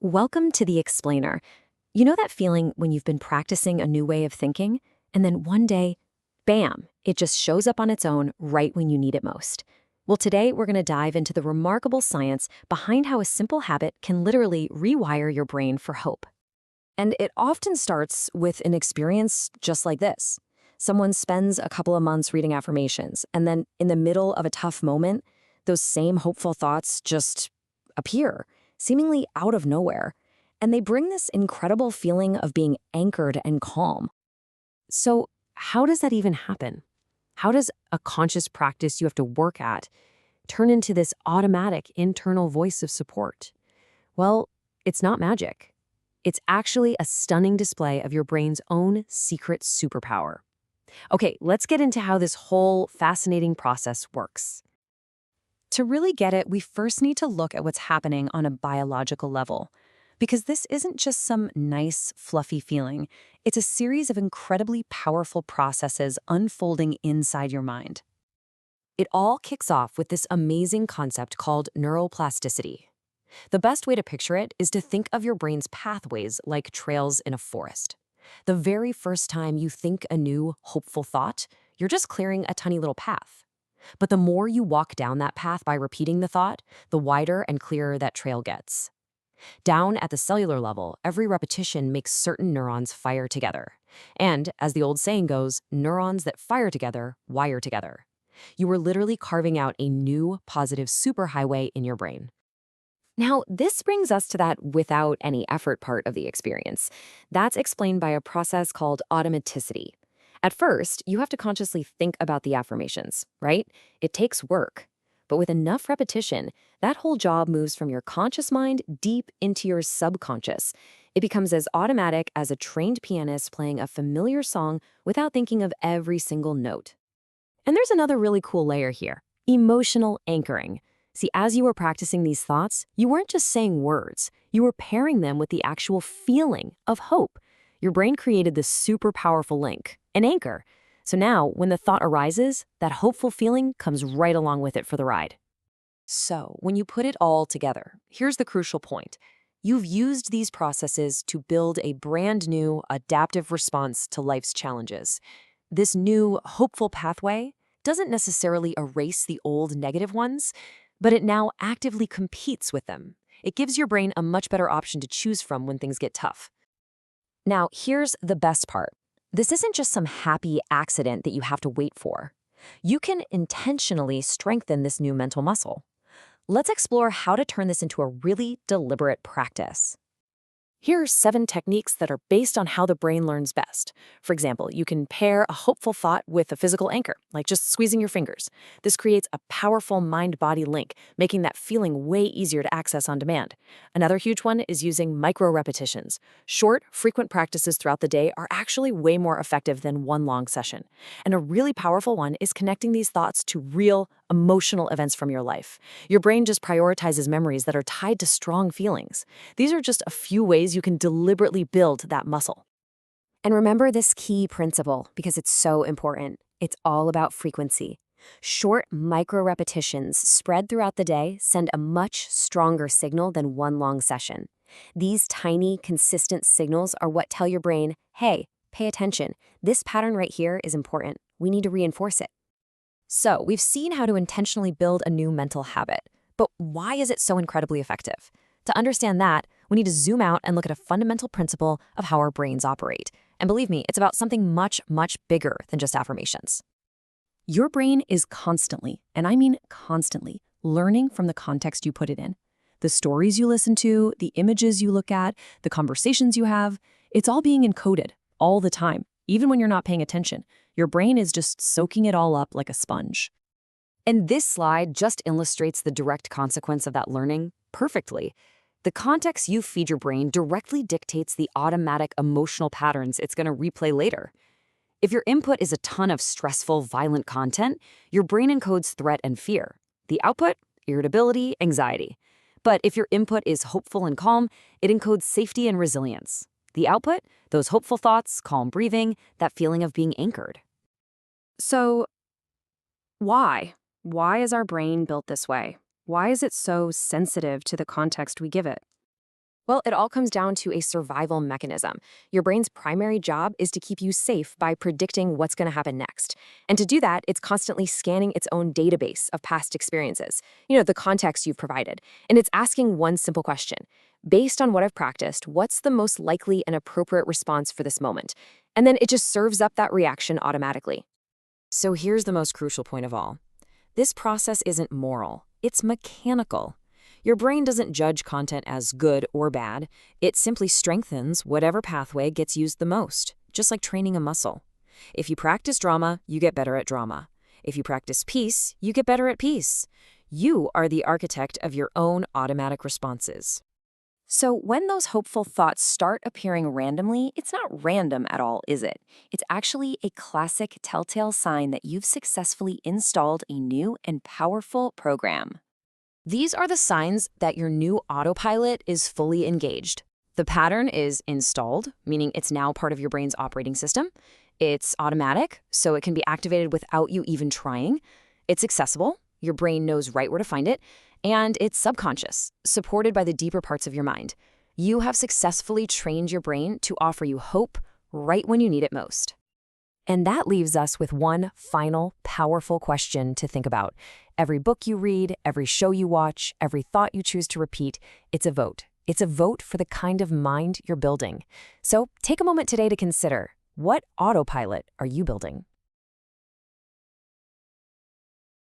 Welcome to The Explainer. You know that feeling when you've been practicing a new way of thinking, and then one day, bam, it just shows up on its own right when you need it most? Well, today we're going to dive into the remarkable science behind how a simple habit can literally rewire your brain for hope. And it often starts with an experience just like this. Someone spends a couple of months reading affirmations, and then in the middle of a tough moment, those same hopeful thoughts just appear, seemingly out of nowhere. And they bring this incredible feeling of being anchored and calm. So, how does that even happen? How does a conscious practice you have to work at turn into this automatic internal voice of support? Well, it's not magic. It's actually a stunning display of your brain's own secret superpower. Okay, let's get into how this whole fascinating process works. To really get it, we first need to look at what's happening on a biological level. Because this isn't just some nice, fluffy feeling. It's a series of incredibly powerful processes unfolding inside your mind. It all kicks off with this amazing concept called neuroplasticity. The best way to picture it is to think of your brain's pathways like trails in a forest. The very first time you think a new, hopeful thought, you're just clearing a tiny little path. But the more you walk down that path by repeating the thought, the wider and clearer that trail gets. Down at the cellular level, every repetition makes certain neurons fire together. And, as the old saying goes, neurons that fire together wire together. You are literally carving out a new, positive superhighway in your brain. Now, this brings us to that without any effort part of the experience. That's explained by a process called automaticity. At first, you have to consciously think about the affirmations, right? It takes work. But with enough repetition, that whole job moves from your conscious mind deep into your subconscious. It becomes as automatic as a trained pianist playing a familiar song without thinking of every single note. And there's another really cool layer here: emotional anchoring. See, as you were practicing these thoughts, you weren't just saying words, you were pairing them with the actual feeling of hope. Your brain created this super powerful link, an anchor. So now, when the thought arises, that hopeful feeling comes right along with it for the ride. So, when you put it all together, here's the crucial point. You've used these processes to build a brand new, adaptive response to life's challenges. This new, hopeful pathway doesn't necessarily erase the old negative ones, but it now actively competes with them. It gives your brain a much better option to choose from when things get tough. Now, here's the best part. This isn't just some happy accident that you have to wait for. You can intentionally strengthen this new mental muscle. Let's explore how to turn this into a really deliberate practice. Here are 7 techniques that are based on how the brain learns best. For example, you can pair a hopeful thought with a physical anchor, like just squeezing your fingers. This creates a powerful mind-body link, making that feeling way easier to access on demand. Another huge one is using micro-repetitions. Short, frequent practices throughout the day are actually way more effective than one long session. And a really powerful one is connecting these thoughts to real, emotional events from your life. Your brain just prioritizes memories that are tied to strong feelings. These are just a few ways you can deliberately build that muscle. And remember this key principle because it's so important. It's all about frequency. Short micro repetitions spread throughout the day send a much stronger signal than one long session. These tiny, consistent signals are what tell your brain, hey, pay attention. This pattern right here is important. We need to reinforce it. So, we've seen how to intentionally build a new mental habit. But why is it so incredibly effective? To understand that, we need to zoom out and look at a fundamental principle of how our brains operate. And believe me, it's about something much, much bigger than just affirmations. Your brain is constantly, and I mean constantly, learning from the context you put it in. The stories you listen to, the images you look at, the conversations you have, it's all being encoded all the time, even when you're not paying attention. Your brain is just soaking it all up like a sponge. And this slide just illustrates the direct consequence of that learning perfectly. The context you feed your brain directly dictates the automatic emotional patterns it's going to replay later. If your input is a ton of stressful, violent content, your brain encodes threat and fear. The output? Irritability, anxiety. But if your input is hopeful and calm, it encodes safety and resilience. The output? Those hopeful thoughts, calm breathing, that feeling of being anchored. So, why? Why is our brain built this way? Why is it so sensitive to the context we give it? Well, it all comes down to a survival mechanism. Your brain's primary job is to keep you safe by predicting what's going to happen next. And to do that, it's constantly scanning its own database of past experiences, the context you've provided. And it's asking one simple question. Based on what I've practiced, what's the most likely and appropriate response for this moment? And then it just serves up that reaction automatically. So here's the most crucial point of all. This process isn't moral, it's mechanical. Your brain doesn't judge content as good or bad. It simply strengthens whatever pathway gets used the most, just like training a muscle. If you practice drama, you get better at drama. If you practice peace, you get better at peace. You are the architect of your own automatic responses. So, when those hopeful thoughts start appearing randomly, it's not random at all, is it? It's actually a classic telltale sign that you've successfully installed a new and powerful program. These are the signs that your new autopilot is fully engaged. The pattern is installed, meaning it's now part of your brain's operating system. It's automatic, so it can be activated without you even trying. It's accessible. Your brain knows right where to find it. And it's subconscious, supported by the deeper parts of your mind. You have successfully trained your brain to offer you hope right when you need it most. And that leaves us with one final, powerful question to think about. Every book you read, every show you watch, every thought you choose to repeat, it's a vote. It's a vote for the kind of mind you're building. So take a moment today to consider, what autopilot are you building?